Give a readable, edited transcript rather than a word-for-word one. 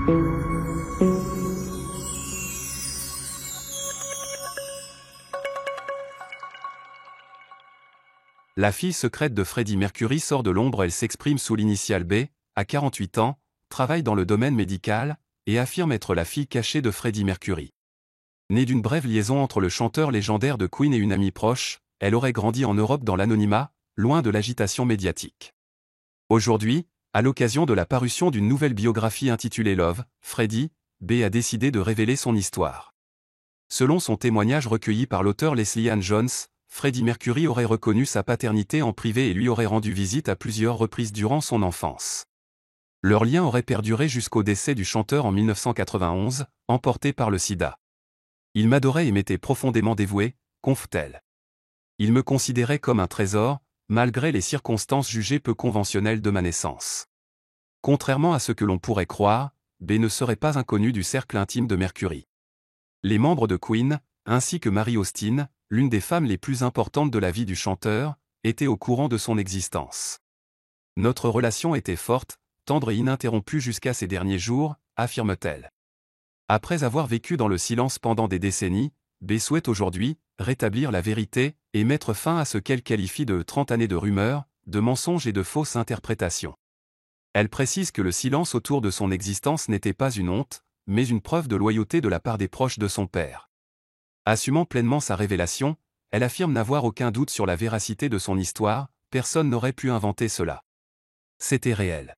La fille secrète de Freddie Mercury sort de l'ombre. Elle s'exprime sous l'initiale B, a 48 ans, travaille dans le domaine médical, et affirme être la fille cachée de Freddie Mercury. Née d'une brève liaison entre le chanteur légendaire de Queen et une amie proche, elle aurait grandi en Europe dans l'anonymat, loin de l'agitation médiatique. Aujourd'hui, à l'occasion de la parution d'une nouvelle biographie intitulée Love, Freddie, B a décidé de révéler son histoire. Selon son témoignage recueilli par l'auteur Leslie Ann Jones, Freddie Mercury aurait reconnu sa paternité en privé et lui aurait rendu visite à plusieurs reprises durant son enfance. Leur lien aurait perduré jusqu'au décès du chanteur en 1991, emporté par le sida. Il m'adorait et m'était profondément dévoué, confe-t-elle. Il me considérait comme un trésor, malgré les circonstances jugées peu conventionnelles de ma naissance. Contrairement à ce que l'on pourrait croire, B ne serait pas inconnu du cercle intime de Mercury. Les membres de Queen, ainsi que Mary Austin, l'une des femmes les plus importantes de la vie du chanteur, étaient au courant de son existence. Notre relation était forte, tendre et ininterrompue jusqu'à ces derniers jours, affirme-t-elle. Après avoir vécu dans le silence pendant des décennies, B souhaite aujourd'hui rétablir la vérité et mettre fin à ce qu'elle qualifie de 30 années de rumeurs, de mensonges et de fausses interprétations. Elle précise que le silence autour de son existence n'était pas une honte, mais une preuve de loyauté de la part des proches de son père. Assumant pleinement sa révélation, elle affirme n'avoir aucun doute sur la véracité de son histoire, personne n'aurait pu inventer cela. C'était réel.